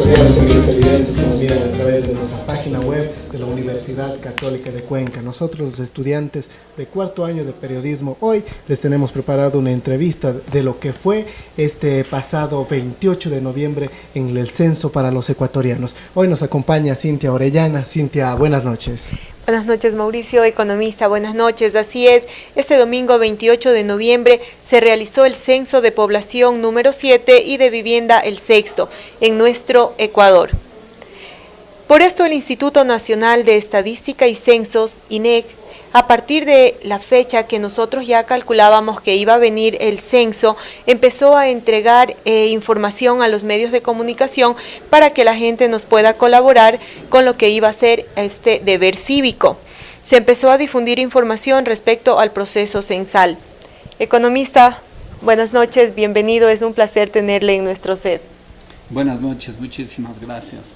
ecuatorianos, amigos televidentes que nos miran a través de nuestra página web de la Universidad Católica de Cuenca. Nosotros, los estudiantes de cuarto año de periodismo, hoy les tenemos preparado una entrevista de lo que fue este pasado 28 de noviembre en el censo para los ecuatorianos. Hoy nos acompaña Cintia Orellana. Cintia, buenas noches. Buenas noches, Mauricio, economista, buenas noches. Así es, este domingo 28 de noviembre se realizó el censo de población número 7 y de vivienda el sexto en nuestro Ecuador. Por esto el Instituto Nacional de Estadística y Censos, INEC, a partir de la fecha que nosotros ya calculábamos que iba a venir el censo, empezó a entregar información a los medios de comunicación para que la gente nos pueda colaborar con lo que iba a ser este deber cívico. Se empezó a difundir información respecto al proceso censal. Economista, buenas noches, bienvenido, es un placer tenerle en nuestro set. Buenas noches, muchísimas gracias.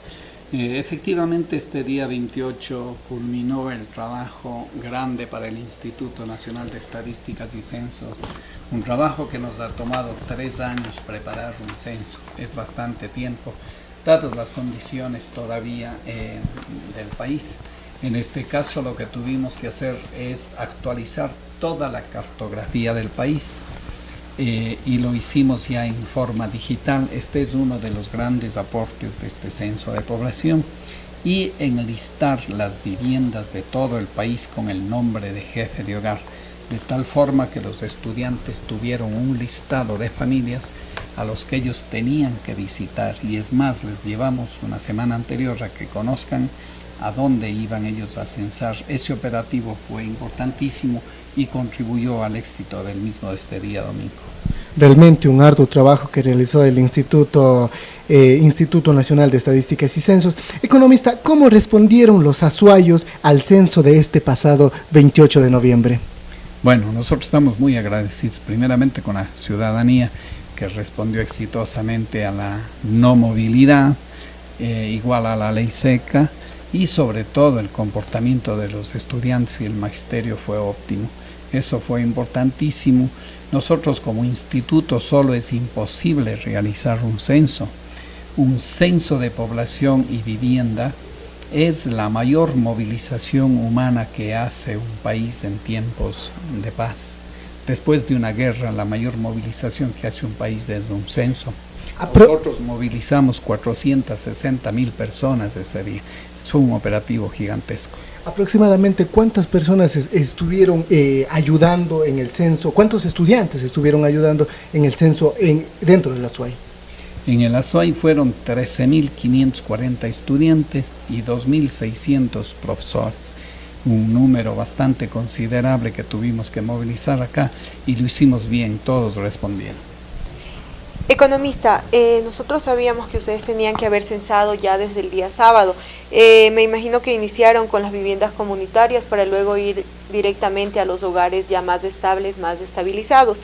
Efectivamente, este día 28 culminó el trabajo grande para el Instituto Nacional de Estadísticas y Censos, un trabajo que nos ha tomado 3 años preparar un censo. Es bastante tiempo, dadas las condiciones todavía del país. En este caso, lo que tuvimos que hacer es actualizar toda la cartografía del país. Y lo hicimos ya en forma digital. Este es uno de los grandes aportes de este censo de población, y enlistar las viviendas de todo el país con el nombre de jefe de hogar, de tal forma que los estudiantes tuvieron un listado de familias a los que ellos tenían que visitar, y es más, les llevamos una semana anterior a que conozcan a dónde iban ellos a censar. Ese operativo fue importantísimo y contribuyó al éxito del mismo de este día domingo. Realmente un arduo trabajo que realizó el Instituto Nacional de Estadísticas y Censos. Economista, ¿cómo respondieron los azuayos al censo de este pasado 28 de noviembre? Bueno, nosotros estamos muy agradecidos primeramente con la ciudadanía, que respondió exitosamente a la no movilidad, igual a la ley seca, y sobre todo el comportamiento de los estudiantes y el magisterio fue óptimo. Eso fue importantísimo. Nosotros como instituto solo es imposible realizar un censo. Un censo de población y vivienda es la mayor movilización humana que hace un país en tiempos de paz. Después de una guerra, la mayor movilización que hace un país es un censo. Nosotros movilizamos 460,000 personas ese día. Es un operativo gigantesco. Aproximadamente, ¿cuántas personas estuvieron ayudando en el censo? ¿Cuántos estudiantes estuvieron ayudando en el censo dentro del Azuay? En el Azuay fueron 13,540 estudiantes y 2,600 profesores. Un número bastante considerable que tuvimos que movilizar acá, y lo hicimos bien, todos respondieron. Economista, nosotros sabíamos que ustedes tenían que haber censado ya desde el día sábado. Me imagino que iniciaron con las viviendas comunitarias para luego ir directamente a los hogares ya más estables, más estabilizados.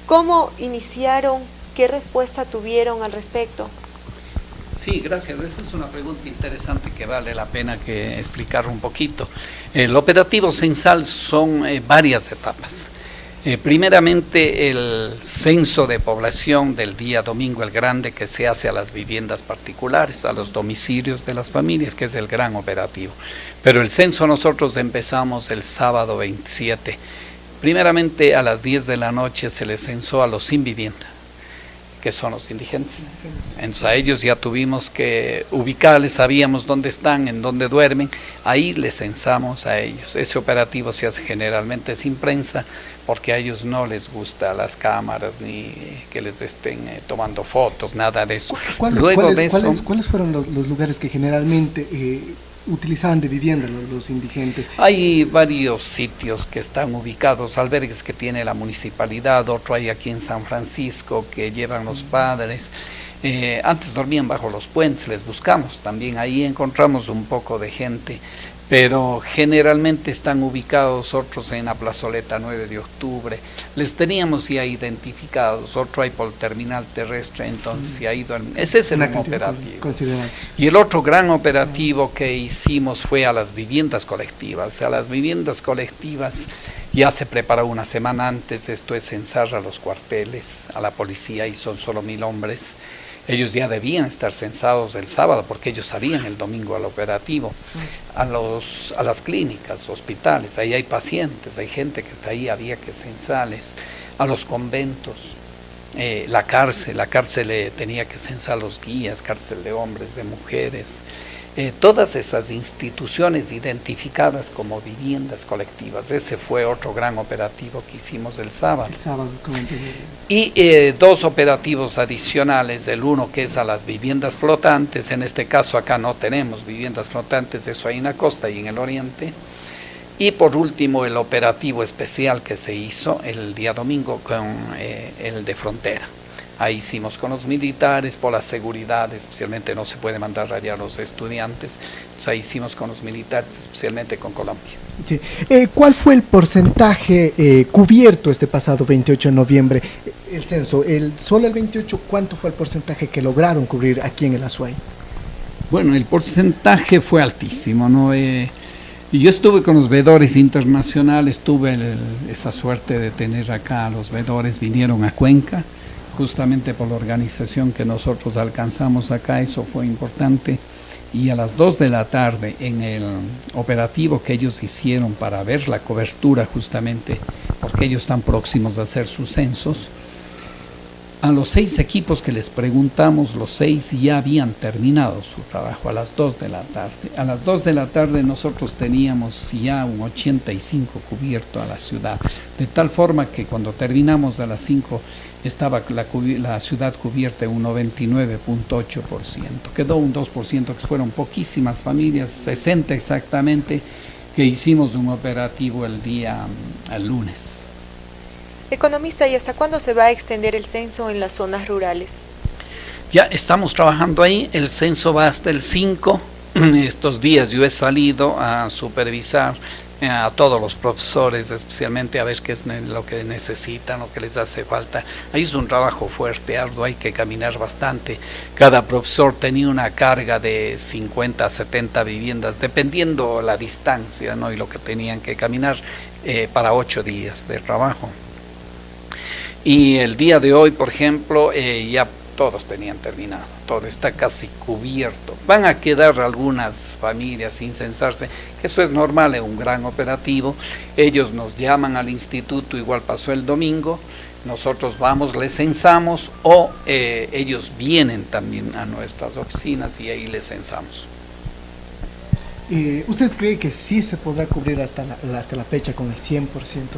¿Cómo iniciaron? ¿Qué respuesta tuvieron al respecto? Sí, gracias. Esa es una pregunta interesante que vale la pena que explicar un poquito. El operativo censal son varias etapas. Primeramente, el censo de población del día domingo el grande, que se hace a las viviendas particulares, a los domicilios de las familias, que es el gran operativo. Pero el censo nosotros empezamos el sábado 27. Primeramente, a las 10 de la noche se les censó a los sin vivienda, que son los indigentes. Entonces a ellos ya tuvimos que ubicarles, sabíamos dónde están, en dónde duermen, ahí les censamos a ellos. Ese operativo se hace generalmente sin prensa, porque a ellos no les gusta las cámaras, ni que les estén tomando fotos, nada de eso. ¿Cuáles fueron los lugares que generalmente utilizaban de vivienda los indigentes? Hay varios sitios que están ubicados, albergues que tiene la municipalidad, otro hay aquí en San Francisco que llevan los padres. Antes dormían bajo los puentes, les buscamos, también ahí encontramos un poco de gente, pero generalmente están ubicados otros en la plazoleta 9 de octubre, les teníamos ya identificados, otro hay por el terminal terrestre, entonces ya ido, ese es el operativo. Y el otro gran operativo que hicimos fue a las viviendas colectivas. A las viviendas colectivas ya se preparó una semana antes, esto es censar a los cuarteles, a la policía, y son solo 1,000 hombres. Ellos ya debían estar censados el sábado porque ellos salían el domingo al operativo, a las clínicas, hospitales, ahí hay pacientes, hay gente que está ahí, había que censarles, a los conventos, la cárcel tenía que censar los guías, cárcel de hombres, de mujeres, todas esas instituciones identificadas como viviendas colectivas. Ese fue otro gran operativo que hicimos el sábado. Y 2 operativos adicionales, el uno que es a las viviendas flotantes, en este caso acá no tenemos viviendas flotantes, eso hay en la costa y en el oriente. Y por último el operativo especial que se hizo el día domingo con el de frontera. Ahí hicimos con los militares por la seguridad, especialmente no se puede mandar allá a los estudiantes, entonces ahí hicimos con los militares, especialmente con Colombia. Sí. ¿Cuál fue el porcentaje cubierto este pasado 28 de noviembre? El censo, solo el 28, ¿cuánto fue el porcentaje que lograron cubrir aquí en el Azuay? Bueno, el porcentaje fue altísimo, ¿no? Y yo estuve con los veedores internacionales, tuve esa suerte de tener acá a los veedores, vinieron a Cuenca, justamente por la organización que nosotros alcanzamos acá, eso fue importante. Y a las 2 de la tarde, en el operativo que ellos hicieron para ver la cobertura justamente, porque ellos están próximos a hacer sus censos, a los 6 equipos que les preguntamos, los 6 ya habían terminado su trabajo a las 2 de la tarde. A las 2 de la tarde nosotros teníamos ya un 85 cubierto a la ciudad, de tal forma que cuando terminamos a las 5 estaba la ciudad cubierta en un 99.8%. Quedó un 2%, que fueron poquísimas familias, 60 exactamente, que hicimos un operativo el lunes. Economista, ¿y hasta cuándo se va a extender el censo en las zonas rurales? Ya estamos trabajando ahí, el censo va hasta el 5. Estos días yo he salido a supervisar a todos los profesores, especialmente a ver qué es lo que necesitan, lo que les hace falta. Ahí es un trabajo fuerte, arduo, hay que caminar bastante. Cada profesor tenía una carga de 50 a 70 viviendas, dependiendo la distancia, ¿no? Y lo que tenían que caminar para 8 días de trabajo. Y el día de hoy, por ejemplo, ya todos tenían terminado, todo está casi cubierto. Van a quedar algunas familias sin censarse, que eso es normal en un gran operativo. Ellos nos llaman al instituto, igual pasó el domingo, nosotros vamos, les censamos, o ellos vienen también a nuestras oficinas y ahí les censamos. ¿Usted cree que sí se podrá cubrir hasta la fecha con el 100%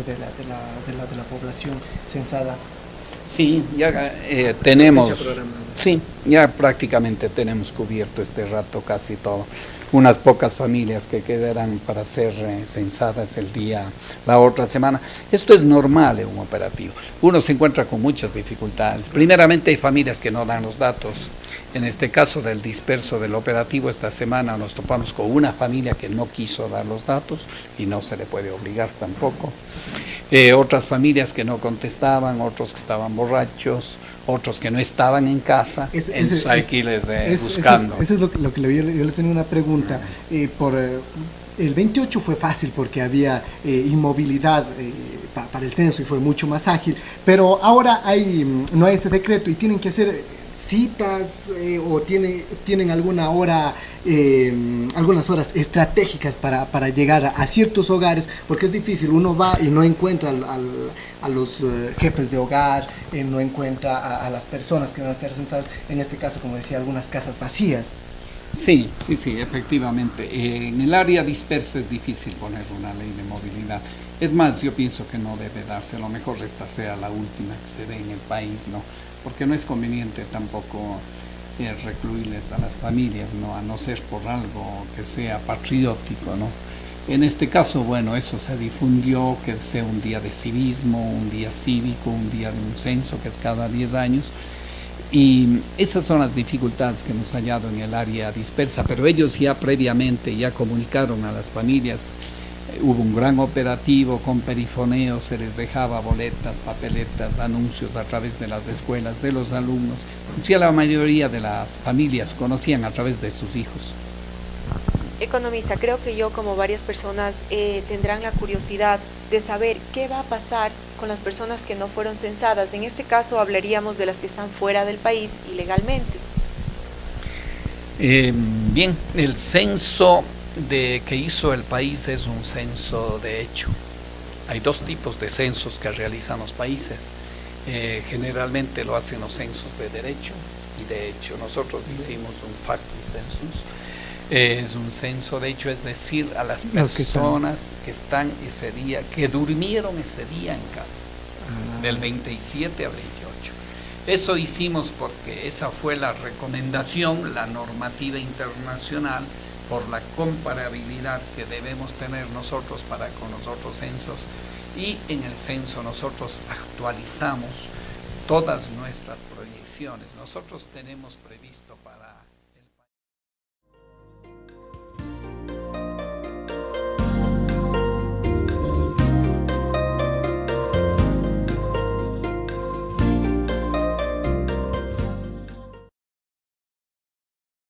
de la población censada? Sí, ya tenemos, sí, ya prácticamente tenemos cubierto este rato casi todo. Unas pocas familias que quedarán para ser censadas la otra semana. Esto es normal en un operativo. Uno se encuentra con muchas dificultades. Primeramente hay familias que no dan los datos. En este caso del disperso del operativo, esta semana nos topamos con una familia que no quiso dar los datos y no se le puede obligar tampoco. Otras familias que no contestaban, otros que estaban borrachos, otros que no estaban en casa, hay que irles buscando. Eso es lo que yo le tenía una pregunta. El 28 fue fácil porque había inmovilidad para el censo y fue mucho más ágil, pero ahora no hay este decreto y tienen que hacer citas o tienen algunas horas estratégicas para llegar a ciertos hogares, porque es difícil, uno va y no encuentra a los jefes de hogar, no encuentra a las personas que van a estar censadas, en este caso, como decía, algunas casas vacías. Sí, efectivamente. En el área dispersa es difícil poner una ley de movilidad. Es más, yo pienso que no debe darse, a lo mejor esta sea la última que se dé en el país, ¿no? Porque no es conveniente tampoco recluirles a las familias, ¿no? A no ser por algo que sea patriótico, ¿no? En este caso, bueno, eso se difundió, que sea un día de civismo, un día cívico, un día de un censo, que es cada 10 años. Y esas son las dificultades que hemos hallado en el área dispersa, pero ellos ya previamente ya comunicaron a las familias. Hubo un gran operativo con perifoneo, se les dejaba boletas, papeletas, anuncios a través de las escuelas, de los alumnos. Sí, la mayoría de las familias conocían a través de sus hijos. Economista, creo que yo, como varias personas, tendrán la curiosidad de saber qué va a pasar con las personas que no fueron censadas? En este caso hablaríamos de las que están fuera del país ilegalmente. Bien, el censo que hizo el país es un censo de hecho. Hay dos tipos de censos que realizan los países. Generalmente lo hacen los censos de derecho y de hecho. Nosotros hicimos un factum census. Es un censo de hecho, es decir, a las personas que están ese día, que durmieron ese día en casa, del 27 al 28. Eso hicimos porque esa fue la recomendación, la normativa internacional, por la comparabilidad que debemos tener nosotros para con los otros censos, y en el censo nosotros actualizamos todas nuestras proyecciones. Nosotros tenemos previsto para